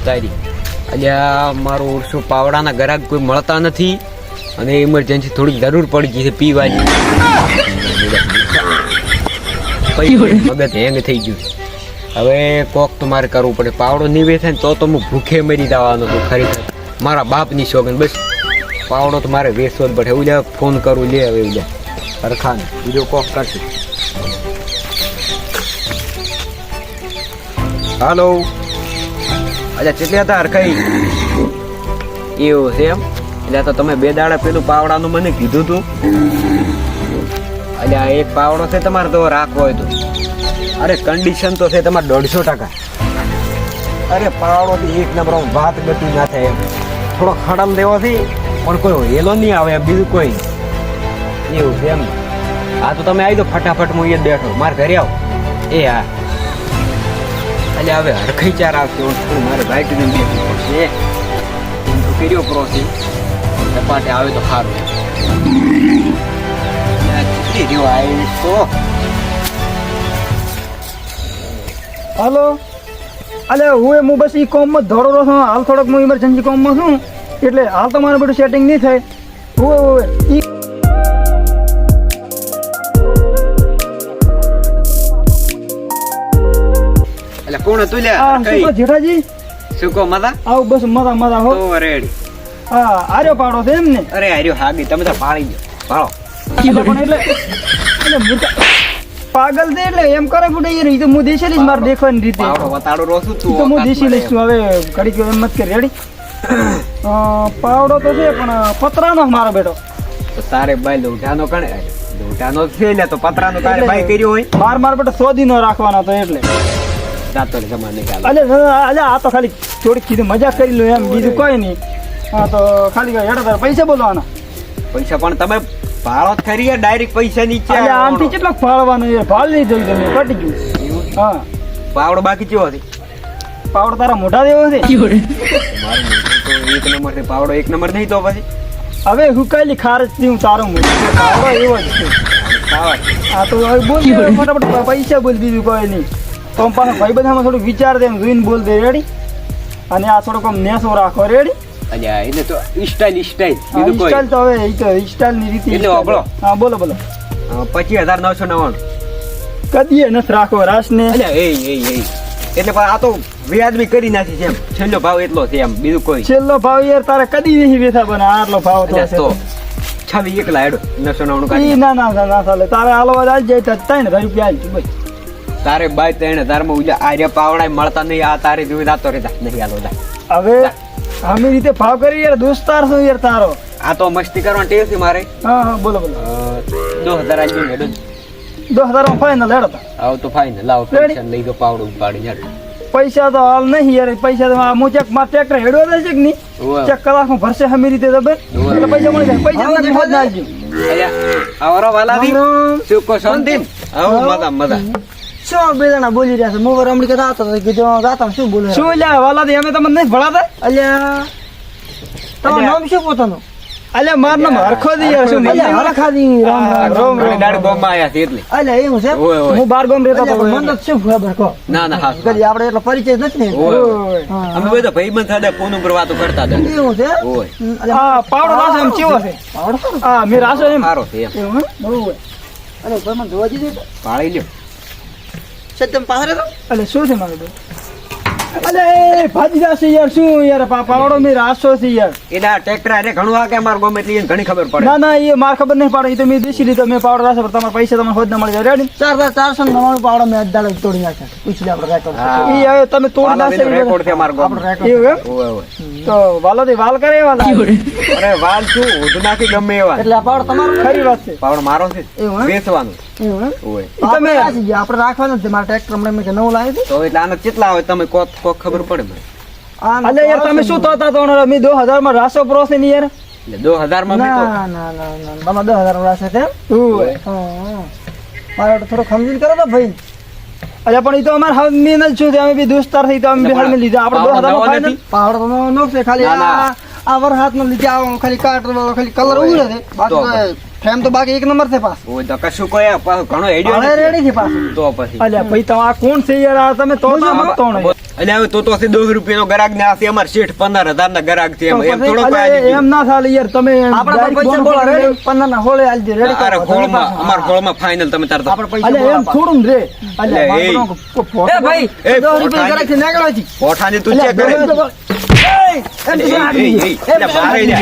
તારી અલ્યા મારું શું પાવડાના ગ્રાહક કોઈ મળતા નથી અને ઇમરજન્સી થોડીક જરૂર પડી ગઈ છે પીવાની. મગજ હેંગ થઈ ગયું. હવે કોક તો મારે કરવું પડે. પાવડો નીવે થાય ને તો હું ભૂખે મરી જવાનો છું ખરેખર. મારા બાપની શોખન બસ પાવડો તો મારે વેચવો જ પડે. એવું લે ફોન કરું લે હવે એવું લે હરખાને બીજો કોક કરશે. હાલો અચ્છા કેટલી હતા હરખાઈ એવું છે એમ? એટલે તો તમે 2 દાડા પેલું પાવડાનું મને કીધું તું. એટલે એક પાવડો છે તમારે તો રાખવો હોય તો. અરે કન્ડિશન તો છે તમારે 150%. અરે પાવડો એક નંબર વાત ગતિ ના થાય એમ. થોડો ખડમ દેવો છે પણ કોઈ હેલો નહીં આવે એમ બીજું કોઈ એવું છે એમ. હા તો તમે આવી દો ફટાફટ. હું એ બેઠો મારે ઘરે આવો. એ હા એટલે હવે હરખાઈ ચાર આવશે મારે બાઇક ને બેઠવું પડશે. કર્યો પ્રોસેસ સપાટે આવે તો સારું. હાલો અલે હું બસ ઈ કોમમાં ધોડો રહું છું. હાલ થોડોક હું ઇમરજન્સી કોમમાં છું એટલે હાલ તો મારું બધું સેટિંગ નહીં થાય. એટલે કોણ હતું લ્યા જેઠાજી શું કહો મદા? આવું બસ મજા મજા હો. તો રેડી. હા આર્યો પાડો છે એમ ને? અરે આર્યો હાગી તમે તો પાડી દો પાડો. પણ એટલે પાગલ છે એટલે એમ કરે બુડે યાર. ઈ તો હું દેશી લઈશ મારે દેખવાની રીતે. પાવડો વતાડો રોસું તું. તો હું દેશી લઈશ છું. હવે ઘડી એમ મત કે રેડી. પાવડો તો છે પણ પતરાનો મારો બેટો. તો તારે ભાઈ લોઢાનો કણે લોઢાનો છે ને તો પતરાનો તારે ભાઈ કર્યો હોય. માર બેટો 100 દી નો રાખવાનો તો એટલે જાતો જમાને ગાલ. અલે આ તો ખાલી થોડીક કીધું મજાક કરી લો એમ બીજું કોઈ નહીં. હા તો ખાલી હેડો પૈસા બોલવાના. પૈસા પણ તમે ભાડો જ ખરી ડાયરેક્ટ પૈસા નીચે આમથી કેટલો ફાળવાનો એ ભાળ નહીં જોઈ તમે પટી ગયું. હા પાવડો બાકી કેવો છે? પાવડો તારા મોઢા દેવો છે. મારું એક નંબર છે પાવડો. એક નંબર નહીં તો પછી હવે હુકાયેલી ખારજ થી હું તારો પાવડો એવો જ છે. હા તો હવે બોલ ફટાફટ પૈસા બોલ બીજું કોઈ નહીં. તો પાછા ભાઈ બધામાં થોડુંક વિચાર દે જોઈને બોલ દે રેડી. અને આ થોડોક આમ નેસો રાખો રેડી. અલ્યા એને તો સ્ટાઇલ બીજું કોઈ સ્ટાઇલ તો હવે એ તો સ્ટાઇલ ની રીતે. એટલે બોલો. હા બોલો 25,999 કદીએ નસ રાખો રાસ ને. અલ્યા એ એટલે આ તો વ્યાજબી કરી નાખી છે એમ. છેલ્લો ભાવ એટલો છે એમ બીજું કોઈ. છેલ્લો ભાવ યાર તારે કદી નહીં વેચા બને આટલો ભાવ તો 26 એકલા હેડો 999 ના ચાલે. તારે હાલવા જ જાય તો 3,000 રૂપિયા આલજો ભાઈ. તારે બાય 3,000 માં ઉજા આર્ય પાવડા મળતા નહીં. આ તારે જોઈ રાતો રહેતા નહીં હાલો. હવે અમે રીતે ભાવ કરી યાર દોસ્તાર છો યાર તારો. આ તો મસ્તી કરવાની ટેવ છે મારે. હા બોલો 2000 આજુ હેડો 10,000 માં ફાઈનલ હેડો. આવ તો ફાઈનલ લાવો પૈસા લઈ દો પાવડો ઉપાડી હેડો. પૈસા તો હાલ નહીં યાર. પૈસા તો આ મોચક માં ટ્રેક્ટર હેડો દે છે કે નહીં? ચેક કલાકમાં ભરશે અમે રીતે દબે એટલે પૈસા મળી જાય. પૈસા તમને મોજ ના આવજો. અલ્યા આવરો વાલાદી શું કો શાંતિ? આવો મજા શું બે જણા બોલી રહ્યા છે? મોર અમડી કદા હતો કીધું ગાતા શું બોલે શું? અલ્યા વાલાદી અમે તમને નહીં ભણાતા? અલ્યા તમારું નામ શું પોતાનું? અલ્યા માર નામ હરખોદી યાર. શું હરખાદી? રામ દાડ ગોમાં આયા છે એટલે. અલ્યા એવું છે? હું 12 ગામ રહેતો તો મને શું ખબર કહો. ના હા કદી આપણે એટલો પરિચય નથી ને. અમે બધા ભાઈબંધ સાથે ફોન ઉપર વાતો કરતા હતા. એવું છે? ઓય આ પાવડો રાસો એમ કેવો છે? પાવડો હા મે રાસો એમ સારો છે એમ. એવું બરોબર. અરે તમે જોવા દીધો પાળી લ્યો સત્યમ પાહરે તો. અલે શું છે મારું? અલે ભાજી જાશે યાર. શું યાર પાવડો મે રાસો છે યાર. એના ટ્રેક્ટર આરે ઘણું આ કે માર ગમે એટલે એને ઘણી ખબર પડે. ના એ માર ખબર નહીં પડે. એ તો મે દેશી લીધો. મે પાવડો રાસો પર તમારા પૈસા તમને ખોદ ના મળી જાય રેડી. 4,499 પાવડો મે અડાળ તોડી નાખ્યા. પૂછી લે આપણે રેકોર્ડ. એ હવે તમે તોડી નાખે રેકોર્ડ છે માર ગમે. એવું ઓય તો વાલો દે વાલ કરે વાલા. અરે વાલ શું ઉધ નાખી ગમે એવા. એટલે આ પાવડો તમારો ખરી વાત છે. પાવડો મારો છે વેચવાનું. એવું ઓય તમે આપણે રાખવાનું છે. મારા ટ્રેક્ટર મને કે નવું લાવ્યું છે તો એટલે આનો કેટલા આવે તમે કોક ખબર પડે મને. અલે યાર તમે શું તોતા તો મે 2000 માં રાસો પ્રોસે ની યાર. એટલે 2000 માં મે તો ના તમે 2000 માં રાસો તેમ. ઓય મારે થોડો સમજીને કરો તો ભાઈ. અરે પણ ઈ તો અમાર હાવ મેન જ છું. અમે બી દોસ્તાર થઈ તો અમે બિહાર માં લીધા. આપણે 2000 માં ફાઈનલ પાવડો તો નો છે ખાલી આ વર હાથ માં લીધા. આ ખાલી કાટર વાળો ખાલી કલર ઉડે છે. બાકી ફેમ તો બાકી એક નંબર છે પાસ. ઓય તો કશું કોઈ ઘણો હેડ્યો રેડી છે પાસ. તો પછી અલ્યા ભાઈ તો આ કોણ છે યાર? તમે તો એટલે હવે તો 10 રૂપિયાનો ગરાગ ને આ છે અમાર શેઠ 15,000 ના ગરાગ છે એમ થોડો અલ્યા, એમ ના થાય યાર તમે આપણા પર પૈસા બોલો રેડી 15 ના હોળે આલજો રેડી અરે ખોળમાં અમાર ખોળમાં ફાઇનલ તમે તાર આપણે પૈસા અલ્યા એમ બોલો થોડું ને રે અલ્યા, એ. એ ભાઈ એ 10 રૂપિયા ગરાક થી નીકળો છે પોઠાની તું ચેક કરે મારે જા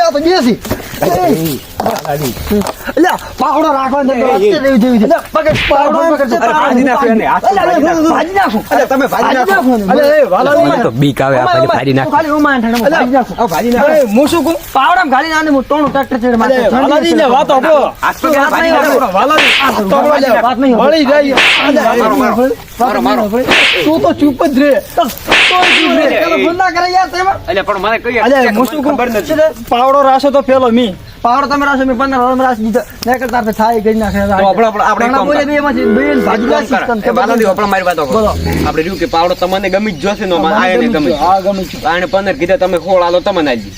આ તો બેસી અલ્યા પાવડો રાખવા દે દેવી દેવી પગે પાવડો અરે ભાજી નાખો એને હાથ ભાજી નાખો અરે તમે ભાજી નાખો અલ્યા એ વાલા મને તો બીક આવે આ ખાલી ભાજી નાખો ખાલી ઉમાન ઠાણે ભાજી નાખો આ ભાજી નાખો એ મુસુ કો પાવડામ ખાલી નાને હું ટોણું ટ્રેક્ટર ચેડ માથે વાલાજી ને વાત આપણો આજ તો ભાજી નાખો વાલાજી તો વાત નહીં વળી જાય મારો મારો તું તો ચૂપ જ રે તો ચૂપ રે પેલો ફોન ના કરે યાર તેમાં અલ્યા પણ મને કઈ અલ્યા મુસુ કો ખબર નથી પાવડો રાસો તો પેલો મી પાવડો તમે રાશો મે 15 રાશ દીધો નીકળતા આપણે થાય ગઈ નાખે તો આપણે ઘણા બોલે બે એમાંથી બેન ભાજી નાખી એ બાલાજી આપણે મારી વાતો કરો આપણે રહ્યું કે પાવડો તમને ગમી જ જોશે નો આ એને ગમી હા ગમી છે આને 15 કીધા તમે ખોળ આલો તમને આલજી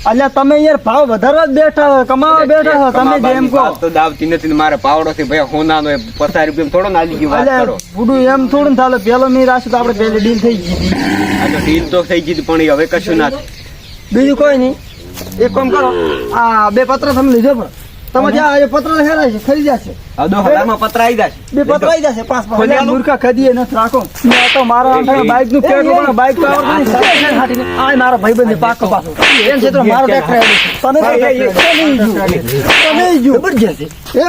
અલ્યા તમે યાર ભાવ વધારવા જ બેઠા હો, કમાવા બેઠા હો, તમે જેમ કહો વાત તો દાવતી નથી ને મારે પાવડો થી ભાઈ હોનાનો 50 રૂપિયા થોડો ના આલી ગયો વાત અલ્યા કરો બુડું એમ થોડું ને ચાલે પેલો મી રાશો તો આપણે પેલી ડીલ થઈ ગઈ આ તો ડીલ તો થઈ ગઈ પણ એ હવે કશું ના થાય. બીજું કોઈ નહીં એક કામ કરો આ બે પત્ર તમે લીધો પણ તમે જ્યાં એ પત્ર હેરાય છે ખરી જશે હવે 2000 માં પત્ર આવી જશે બે પત્ર આવી જશે પાસ પાસ ખોલી અલ્યા, આલો. મૂર્ખા ખદીએ નથી રાખો મેં તો મારા આંગણે બાઈક નું પેટ્રોલ પણ બાઈક તો આવડતું નહીં. સાયકલ હાટીને આ મારો ભાઈબંધ પાકો પાછો એમ છે તો મારો ટ્રેક્ટર આવ્યો છે. તને જબરજસ્ત હે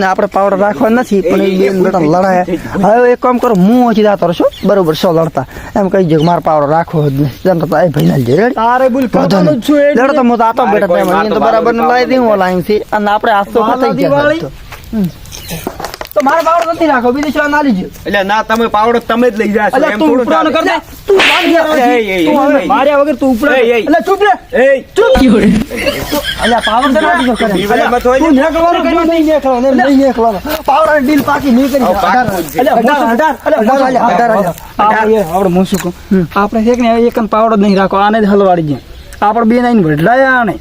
આપણે પાવડર રાખવા નથી પણ એ બેન બેટા લડાય હવે એક કામ કરો હું ઓછી દાતો છું બરોબર સો લડતા એમ કહી જો મારો પાવડર રાખવો જ નહીં જમ તો એ ભાઈ ના જે તારે બોલ કરવાનો જ છું લડતો હું તો આતો બેટા તમે તો બરાબર નું લાવી દઉં ઓલાઈન થી અને આપણે આજ તો પતાઈ ગયા તો મારો પાવડર નથી રાખો બીજી શું ના લીજો એટલે ના તમે પાવડો તમે જ લઈ જાશો અલ્યા એમ તું થોડું ઉપરાનો કર ચાલે. દે તું માર્યા વગર તું ઉપરા એ, એ. એટલે ચૂપ રે એય, અલ્યા પાવર તો નાખી દો કરે દીવાલમાં તો હોય ને. તું નેકળવાનું કર્યું નહીં નેકળવાનું એમ નહીં નેકળવાનું પાવર ડીલ પાકી નહીં કરી આવું પાકું જ છે. અલ્યા આપણે મૂસું કહું આપણે છે કે ને એક પાવડો જ નહીં રાખો આને જ હલવાડી દે આપણે બે નાઈને વઢલાયા આને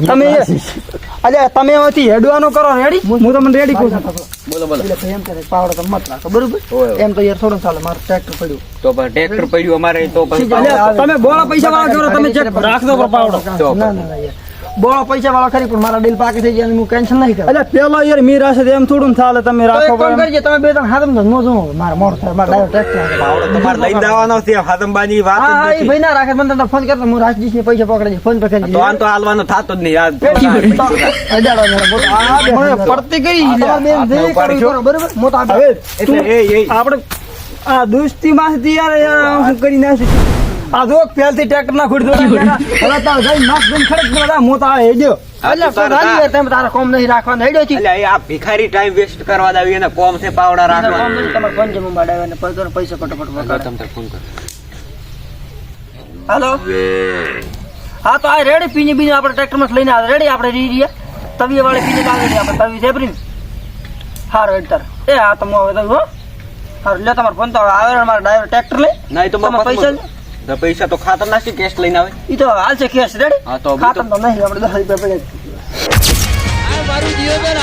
તમે અલ્યા તમે એમાંથી હેડવાનું કરો રેડી હું તમને રેડી કહું છું બોલો બોલો એમ કરે પાવડો તો મત રાખો બરોબર એમ તો યાર થોડું ચાલે મારું ટ્રેક્ટર પડ્યું તો પણ ટ્રેક્ટર પડ્યું અમારે તો પછી અલ્યા, તમે બોળા પૈસા વાળા કરો તમે ચેક રાખ દો પાવડો તો ના ના યાર બોળા પૈસા વાળા ખરી પણ મારા ડીલ પાકી થઈ ગયા હું ટેન્શન નહીં કરું અલ્યા પેલો યાર મીરા છે એમ થોડું ચાલે તમે રાખો કરજે તમે બે ત્રણ હાથમ તો મોજો મારા મોર થાય મારા ડ્રાઈવર ટ્રેક્ટર પાવડો તમારે લઈ જવાનો છે હાથંબાની વાત જ હા એ નથી. ભાઈ ના રાખે મને તો ફોન કરતો હું રાજજીશ ને પૈસા પકડી ફોન પર કરી તો આમ તો હાલવાનો થાતો જ નહીં આ પડતી ગઈ આપણે ઉપાડી છો. બરોબર મોટા એટલે એ આપણે આ દોસ્તી માંથી યાર હું કરી નાખી આ જો પહેલથી ટ્રેક્ટર ના ખોડી દો ભલા તાર જઈ નાખ દઈને ખડક બધા મોટા હેડ્યો એટલે એટલે તારા- યાર તમે તારા કોમ નહીં રાખવાનો હેડ્યો છે એટલે એ આ ભિખારી ટાઈમ વેસ્ટ કરવા દાવી એને કોમ છે પાવડા રાખવાનો તમારે ફોન જમવા બાડાવે ને પૈસા ફટાફટ વગાડે. તમે ફોન કરો હાલો હા તો આ રેડી પીને બીજું આપણે ટ્રેક્ટરમાં લઈને આવે રેડી આપણે રી રહ્યા તવીએ વાળી પીને લાગે છે આપણે તવી છે પ્રીમ હારું હેડ તાર એ હા તો હું હવે તો હો હારું લે તમારો ફોન તો આવે મારા ડ્રાઈવર ટ્રેક્ટર લઈ નહીં તો તમારે પૈસા તો પૈસા તો ખાતર નાખી કેશ લઈને આવે ઈ તો હાલ છે કેસ રેડી હા તો ખાતર તો નહીં આપણે 10 રૂપિયા પડે મારું જીવન